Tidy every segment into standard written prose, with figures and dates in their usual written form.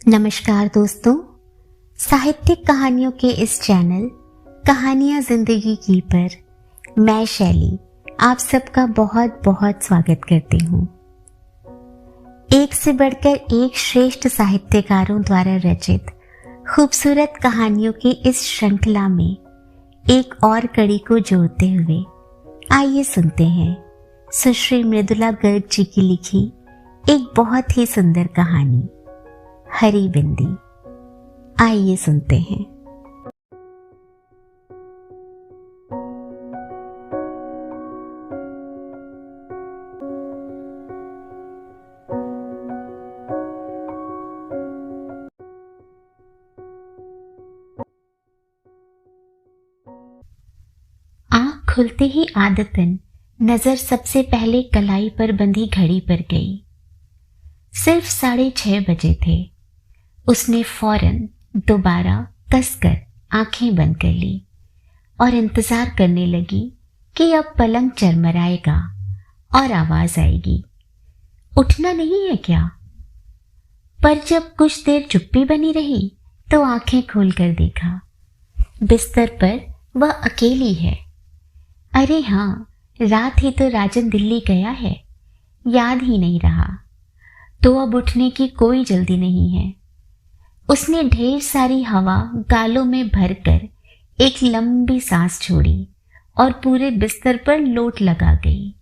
नमस्कार दोस्तों, साहित्यिक कहानियों के इस चैनल कहानियां जिंदगी की पर मैं शैली आप सबका बहुत बहुत स्वागत करती हूँ। एक से बढ़कर एक श्रेष्ठ साहित्यकारों द्वारा रचित खूबसूरत कहानियों की इस श्रृंखला में एक और कड़ी को जोड़ते हुए आइए सुनते हैं सुश्री मृदुला गर्ग जी की लिखी एक बहुत ही सुंदर कहानी हरी बिंदी। आइए सुनते हैं। आंख खुलते ही आदतन नजर सबसे पहले कलाई पर बंधी घड़ी पर गई। सिर्फ 6:30 बजे थे। उसने फौरन दोबारा कसकर आंखें बंद कर ली और इंतजार करने लगी कि अब पलंग चरमराएगा और आवाज आएगी, उठना नहीं है क्या? पर जब कुछ देर चुप्पी बनी रही तो आंखें खोलकर देखा, बिस्तर पर वह अकेली है। अरे हाँ, रात ही तो राजन दिल्ली गया है, याद ही नहीं रहा। तो अब उठने की कोई जल्दी नहीं है। उसने ढेर सारी हवा गालों में भरकर एक लंबी सांस छोड़ी और पूरे बिस्तर पर लोट लगा गई।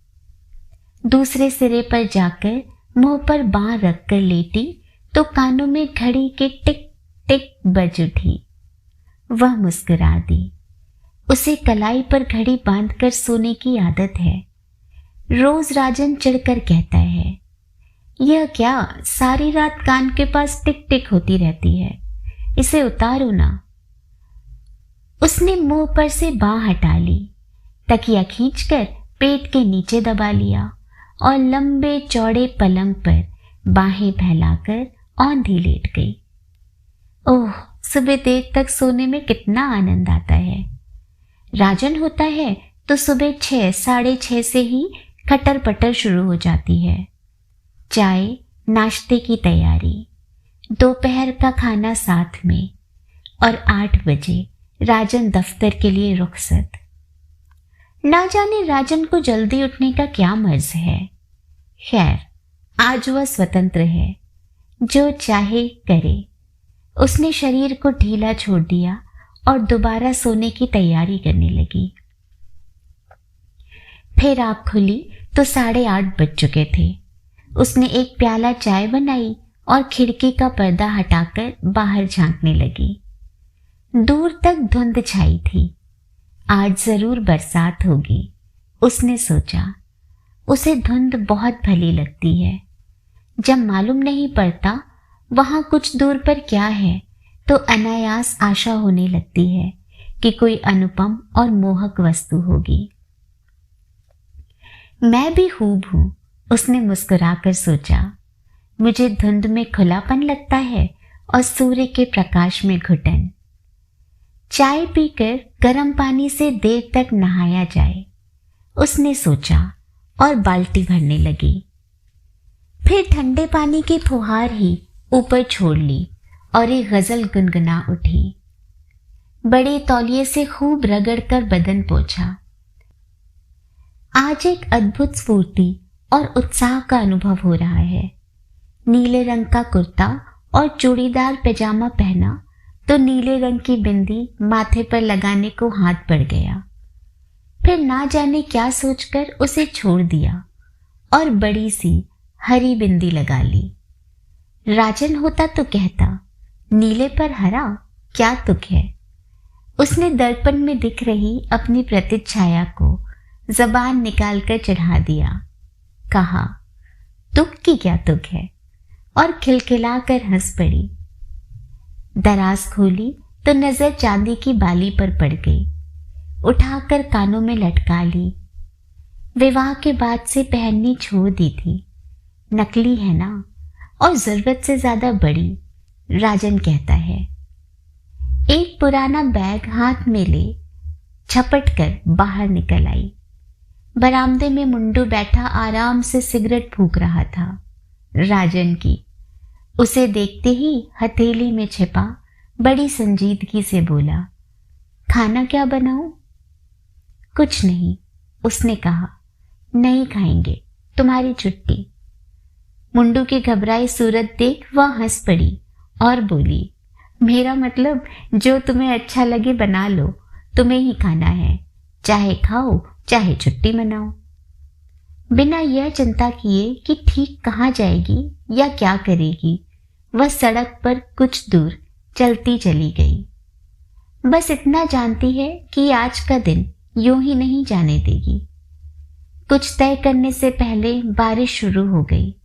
दूसरे सिरे पर जाकर मुंह पर बांह रखकर लेटी तो कानों में घड़ी के टिक टिक बज उठी। वह मुस्कुरा दी। उसे कलाई पर घड़ी बांधकर सोने की आदत है। रोज राजन चिढ़कर कहता है, यह क्या सारी रात कान के पास टिक टिक होती रहती है, इसे उतारो ना। उसने मुंह पर से बांह हटा ली, तकिया खींचकर पेट के नीचे दबा लिया और लंबे चौड़े पलंग पर बाहें फैलाकर औंधी लेट गई। ओह, सुबह देर तक सोने में कितना आनंद आता है। राजन होता है तो सुबह 6, 6:30 से ही खटर पटर शुरू हो जाती है। चाय नाश्ते की तैयारी, दोपहर का खाना साथ में और 8 बजे राजन दफ्तर के लिए रुखसत। ना जाने राजन को जल्दी उठने का क्या मर्ज है। खैर, आज वह स्वतंत्र है, जो चाहे करे। उसने शरीर को ढीला छोड़ दिया और दोबारा सोने की तैयारी करने लगी। फिर आँख खुली तो 8:30 बज चुके थे। उसने एक प्याला चाय बनाई और खिड़की का पर्दा हटाकर बाहर झांकने लगी। दूर तक धुंध छाई थी। आज जरूर बरसात होगी, उसने सोचा। उसे धुंध बहुत भली लगती है। जब मालूम नहीं पड़ता वहां कुछ दूर पर क्या है तो अनायास आशा होने लगती है कि कोई अनुपम और मोहक वस्तु होगी। मैं भी खूब हूं, उसने मुस्कुराकर सोचा। मुझे धुंध में खुलापन लगता है और सूर्य के प्रकाश में घुटन। चाय पीकर गर्म पानी से देर तक नहाया जाए, उसने सोचा और बाल्टी भरने लगी। फिर ठंडे पानी की फुहार ही ऊपर छोड़ ली और एक गजल गुनगुना उठी। बड़े तौलिए से खूब रगड़कर बदन पोंछा। आज एक अद्भुत स्फूर्ति और उत्साह का अनुभव हो रहा है। नीले रंग का कुर्ता और चूड़ीदार पैजामा पहना तो नीले रंग की बिंदी माथे पर लगाने को हाथ बढ़ गया। फिर ना जाने क्या सोचकर उसे छोड़ दिया और बड़ी सी हरी बिंदी लगा ली। राजन होता तो कहता, नीले पर हरा, क्या तुक है। उसने दर्पण में दिख रही अपनी प्रतिच्छाया को जबान निकालकर चढ़ा दिया। कहा, तुक की क्या तुक है, और खिलखिलाकर हंस पड़ी। दराज खोली तो नजर चांदी की बाली पर पड़ गई। उठाकर कानों में लटका ली। विवाह के बाद से पहननी छोड़ दी थी। नकली है ना, और जरूरत से ज्यादा बड़ी, राजन कहता है। एक पुराना बैग हाथ में ले झपट कर बाहर निकल आई। बरामदे में मुंडू बैठा आराम से सिगरेट फूंक रहा था। राजन की उसे देखते ही हथेली में छिपा बड़ी संजीदगी से बोला, खाना क्या बनाऊं? कुछ नहीं, उसने कहा। नहीं खाएंगे, तुम्हारी छुट्टी। मुंडू की घबराई सूरत देख वह हंस पड़ी और बोली, मेरा मतलब जो तुम्हें अच्छा लगे बना लो, तुम्हें ही खाना है, चाहे खाओ चाहे छुट्टी मनाओ। बिना यह चिंता किए कि ठीक कहाँ जाएगी या क्या करेगी, वह सड़क पर कुछ दूर चलती चली गई। बस इतना जानती है कि आज का दिन यूं ही नहीं जाने देगी। कुछ तय करने से पहले बारिश शुरू हो गई।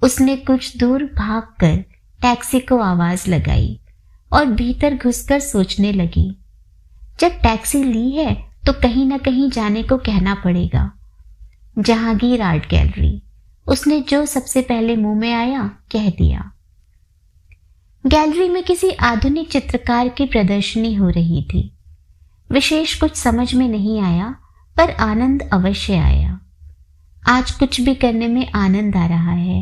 उसने कुछ दूर भागकर टैक्सी को आवाज लगाई और भीतर घुसकर सोचने लगी, जब टैक्सी ली है तो कहीं ना कहीं जाने को कहना पड़ेगा। जहांगीर आर्ट गैलरी, उसने जो सबसे पहले मुंह में आया कह दिया। गैलरी में किसी आधुनिक चित्रकार की प्रदर्शनी हो रही थी। विशेष कुछ समझ में नहीं आया, पर आनंद अवश्य आया। आज कुछ भी करने में आनंद आ रहा है।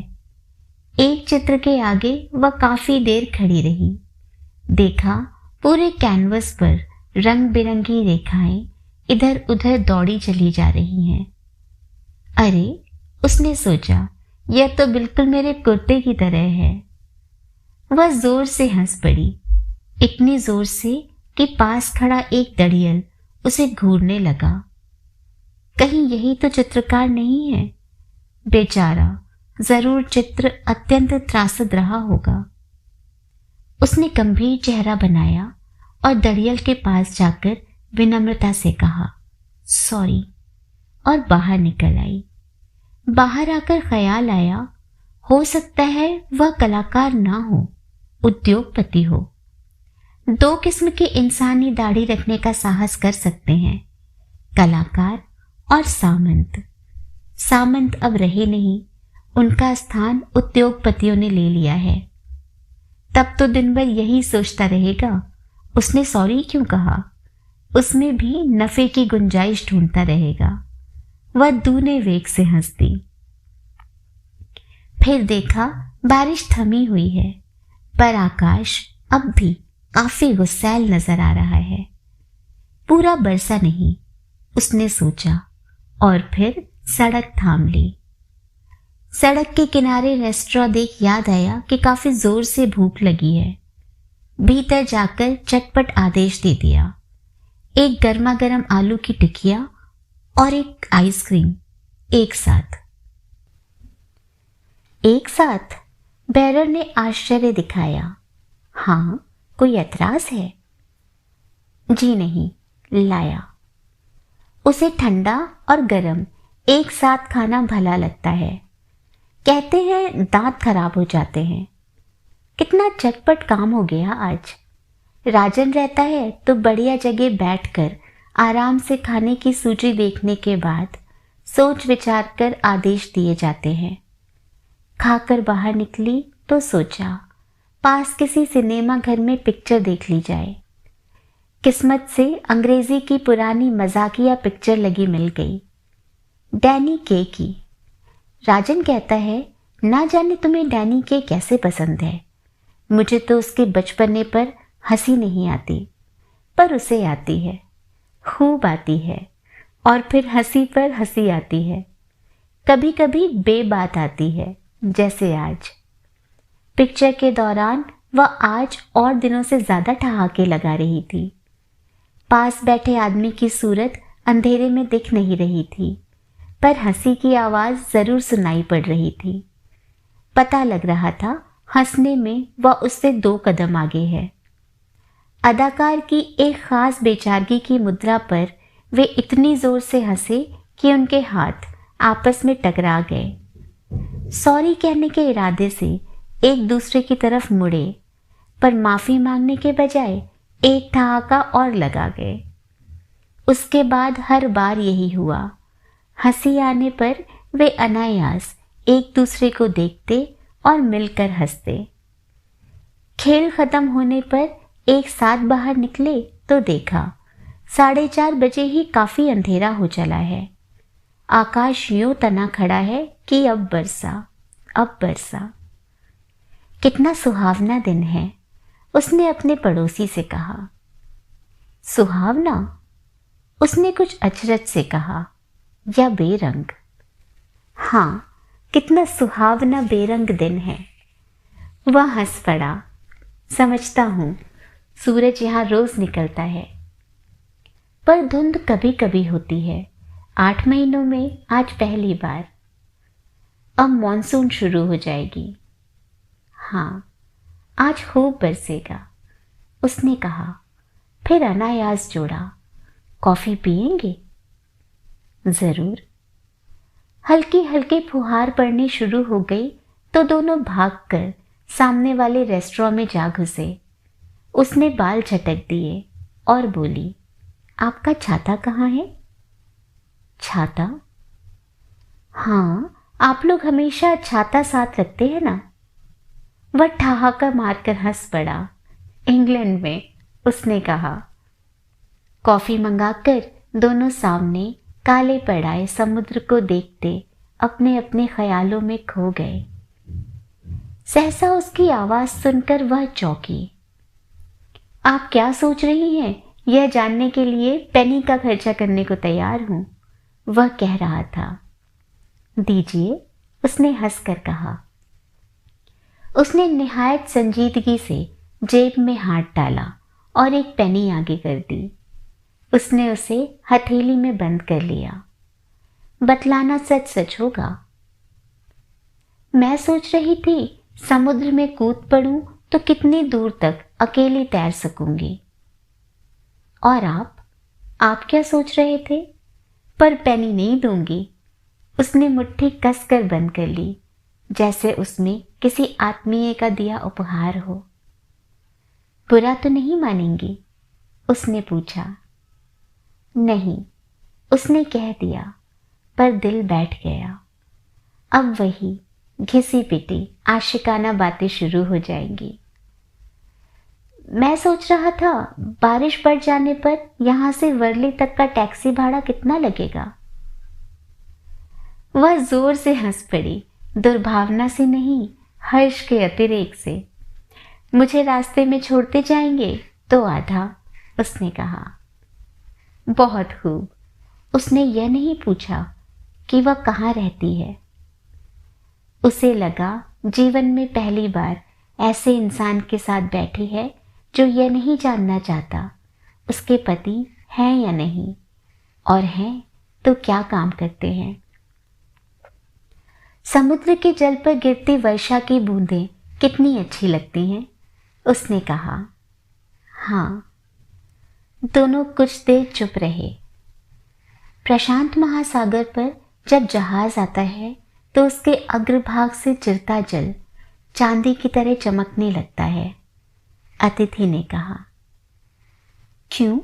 एक चित्र के आगे वह काफी देर खड़ी रही। देखा, पूरे कैनवस पर रंग बिरंगी रेखाएं इधर उधर दौड़ी चली जा रही हैं। अरे, उसने सोचा, यह तो बिल्कुल मेरे कुर्ते की तरह है। वह जोर से हंस पड़ी, इतनी जोर से कि पास खड़ा एक दड़ियल उसे घूरने लगा। कहीं यही तो चित्रकार नहीं है? बेचारा, जरूर चित्र अत्यंत त्रासद रहा होगा। उसने गंभीर चेहरा बनाया और दड़ियल के पास जाकर विनम्रता से कहा, सॉरी, और बाहर निकल आई। बाहर आकर ख्याल आया, हो सकता है वह कलाकार ना हो, उद्योगपति हो। दो किस्म के इंसान ही दाढ़ी रखने का साहस कर सकते हैं, कलाकार और सामंत। सामंत अब रहे नहीं, उनका स्थान उद्योगपतियों ने ले लिया है। तब तो दिन भर यही सोचता रहेगा, उसने सॉरी क्यों कहा। उसमें भी नफे की गुंजाइश ढूंढता रहेगा। वह दूने वेग से हंसती। फिर देखा, बारिश थमी हुई है, पर आकाश अब भी काफी गुस्सैल नजर आ रहा है। पूरा बरसा नहीं, उसने सोचा, और फिर सड़क थाम ली। सड़क के किनारे रेस्टोरेंट देख याद आया कि काफी जोर से भूख लगी है। भीतर जाकर चटपट आदेश दे दिया, एक गर्मा गर्म आलू की टिकिया और एक आइसक्रीम। एक साथ बैरर ने आश्चर्य दिखाया। हाँ, कोई एतराज है? जी नहीं, लाया। उसे ठंडा और गरम एक साथ खाना भला लगता है। कहते हैं दांत खराब हो जाते हैं। कितना चटपट काम हो गया आज। राजन रहता है तो बढ़िया जगह बैठकर आराम से खाने की सूची देखने के बाद सोच विचार कर आदेश दिए जाते हैं। खाकर बाहर निकली तो सोचा, पास किसी सिनेमा घर में पिक्चर देख ली जाए। किस्मत से अंग्रेजी की पुरानी मजाकिया पिक्चर लगी मिल गई, डैनी के की। राजन कहता है, ना जाने तुम्हें डैनी के कैसे पसंद है। मुझे तो उसके बचपने पर हंसी नहीं आती, पर उसे आती है, खूब आती है। और फिर हंसी पर हंसी आती है। कभी कभी बेबात आती है, जैसे आज। पिक्चर के दौरान वह आज और दिनों से ज्यादा ठहाके लगा रही थी। पास बैठे आदमी की सूरत अंधेरे में दिख नहीं रही थी, पर हंसी की आवाज जरूर सुनाई पड़ रही थी। पता लग रहा था हंसने में वह उससे 2 कदम आगे है। अदाकार की एक खास बेचारगी की मुद्रा पर वे इतनी जोर से हंसे कि उनके हाथ आपस में टकरा गए। सॉरी कहने के इरादे से एक दूसरे की तरफ मुड़े, पर माफी मांगने के बजाय एक ठहाका और लगा गए। उसके बाद हर बार यही हुआ। हंसी आने पर वे अनायास एक दूसरे को देखते और मिलकर हंसते। खेल खत्म होने पर एक साथ बाहर निकले तो देखा 4:30 बजे ही काफी अंधेरा हो चला है। आकाश यूं तना खड़ा है कि अब बरसा। कितना सुहावना दिन है, उसने अपने पड़ोसी से कहा। सुहावना? उसने कुछ अचरज से कहा, या बेरंग? हाँ, कितना सुहावना बेरंग दिन है। वह हंस पड़ा। समझता हूं, सूरज यहां रोज निकलता है, पर धुंध कभी कभी होती है। 8 महीनों में आज पहली बार। अब मॉनसून शुरू हो जाएगी। हाँ, आज खूब बरसेगा, उसने कहा। फिर अनायास जोड़ा, कॉफी पिएंगे? जरूर। हल्की हल्की फुहार पड़नी शुरू हो गई तो दोनों भागकर सामने वाले रेस्टोरेंट में जा घुसे। उसने बाल झटक दिए और बोली, आपका छाता कहाँ है? छाता? हाँ, आप लोग हमेशा छाता साथ रखते हैं ना? वह ठहाका मारकर हंस पड़ा। इंग्लैंड में, उसने कहा। कॉफी मंगाकर दोनों सामने काले पड़ाए समुद्र को देखते अपने अपने ख्यालों में खो गए। सहसा उसकी आवाज सुनकर वह चौंकी। आप क्या सोच रही हैं? यह जानने के लिए पेनी का खर्चा करने को तैयार हूं, वह कह रहा था। दीजिए, उसने हंसकर कहा। उसने निहायत संजीदगी से जेब में हाथ डाला और एक पेनी आगे कर दी। उसने उसे हथेली में बंद कर लिया। बतलाना सच सच होगा। मैं सोच रही थी समुद्र में कूद पड़ूं तो कितनी दूर तक अकेली तैर सकूंगी। और आप क्या सोच रहे थे? पर पेनी नहीं दूंगी। उसने मुट्ठी कसकर बंद कर ली, जैसे उसमें किसी आत्मीय का दिया उपहार हो। बुरा तो नहीं मानेंगी? उसने पूछा। नहीं, उसने कह दिया, पर दिल बैठ गया। अब वही घिसी पिटी आशिकाना बातें शुरू हो जाएंगी। मैं सोच रहा था बारिश बढ़ जाने पर यहां से वर्ली तक का टैक्सी भाड़ा कितना लगेगा? वह जोर से हंस पड़ी, दुर्भावना से नहीं, हर्ष के अतिरेक से। मुझे रास्ते में छोड़ते जाएंगे तो आधा, उसने कहा। बहुत खूब। उसने यह नहीं पूछा कि वह कहाँ रहती है। उसे लगा जीवन में पहली बार ऐसे इंसान के साथ बैठी है जो यह नहीं जानना चाहता उसके पति हैं या नहीं, और हैं तो क्या काम करते हैं। समुद्र के जल पर गिरती वर्षा की बूंदें कितनी अच्छी लगती हैं, उसने कहा। हाँ। दोनों कुछ देर चुप रहे। प्रशांत महासागर पर जब जहाज आता है तो उसके अग्रभाग से चिरता जल चांदी की तरह चमकने लगता है, अतिथि ने कहा। क्यों?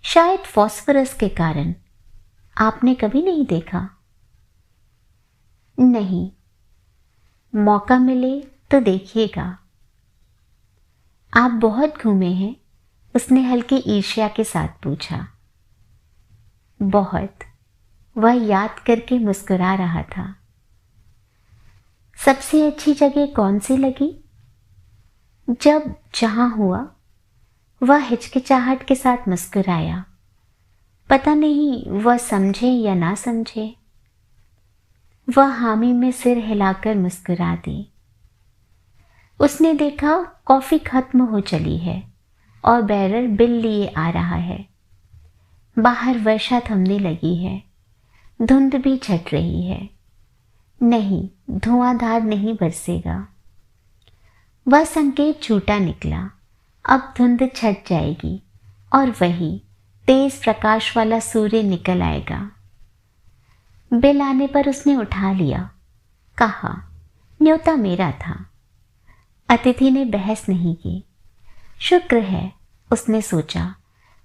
शायद फास्फोरस के कारण। आपने कभी नहीं देखा? नहीं। मौका मिले तो देखिएगा। आप बहुत घूमे हैं? उसने हल्की ईर्ष्या के साथ पूछा। बहुत। वह याद करके मुस्कुरा रहा था। सबसे अच्छी जगह कौन सी लगी? जहां हुआ। वह हिचकिचाहट के साथ मुस्कुराया। पता नहीं वह समझे या ना समझे। वह हामी में सिर हिलाकर मुस्कुरा दी। उसने देखा कॉफी खत्म हो चली है और बैरर बिल लिए आ रहा है। बाहर वर्षा थमने लगी है, धुंध भी छट रही है। नहीं, धुआंधार नहीं बरसेगा। वह संकेत झूठा निकला। अब धुंध छट जाएगी और वही तेज प्रकाश वाला सूर्य निकल आएगा। बिल आने पर उसने उठा लिया, कहा, न्योता मेरा था। अतिथि ने बहस नहीं की। शुक्र है, उसने सोचा,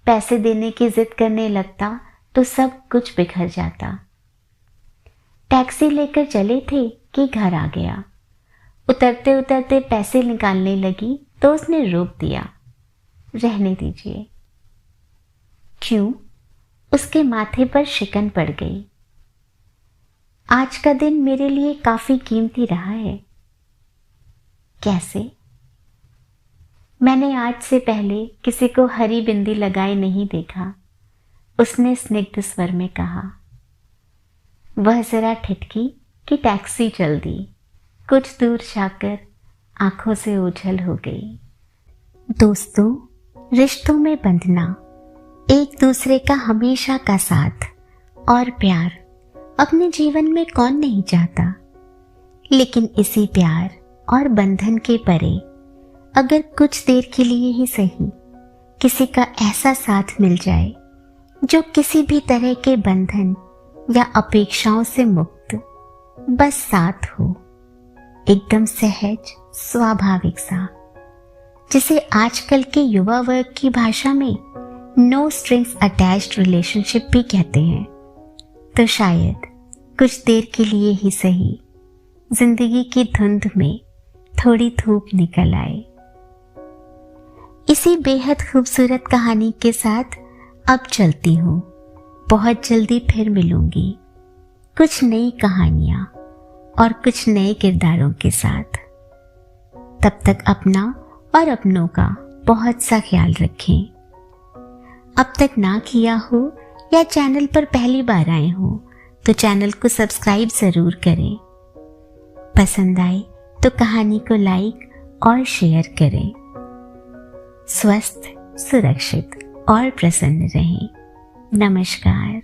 पैसे देने की जिद करने लगता तो सब कुछ बिखर जाता। टैक्सी लेकर चले थे कि घर आ गया। उतरते उतरते पैसे निकालने लगी तो उसने रोक दिया। रहने दीजिए। क्यों? उसके माथे पर शिकन पड़ गई। आज का दिन मेरे लिए काफी कीमती रहा है। कैसे? मैंने आज से पहले किसी को हरी बिंदी लगाए नहीं देखा, उसने स्निग्ध स्वर में कहा। वह जरा ठिठकी कि टैक्सी चल दी। कुछ दूर जाकर आंखों से ओझल हो गई। दोस्तों, रिश्तों में बंधना, एक दूसरे का हमेशा का साथ और प्यार अपने जीवन में कौन नहीं चाहता। लेकिन इसी प्यार और बंधन के परे अगर कुछ देर के लिए ही सही किसी का ऐसा साथ मिल जाए जो किसी भी तरह के बंधन या अपेक्षाओं से मुक्त, बस साथ हो, एकदम सहज स्वाभाविक सा, जिसे आजकल के युवा वर्ग की भाषा में नो स्ट्रिंग्स अटैच्ड रिलेशनशिप भी कहते हैं, तो शायद कुछ देर के लिए ही सही जिंदगी की धुंध में थोड़ी धूप निकल आए। इसी बेहद खूबसूरत कहानी के साथ अब चलती हूँ। बहुत जल्दी फिर मिलूंगी कुछ नई कहानियां और कुछ नए किरदारों के साथ। तब तक अपना और अपनों का बहुत सा ख्याल रखें। अब तक ना किया हो या चैनल पर पहली बार आए हो तो चैनल को सब्सक्राइब जरूर करें। पसंद आए तो कहानी को लाइक और शेयर करें। स्वस्थ, सुरक्षित और प्रसन्न रहें। नमस्कार।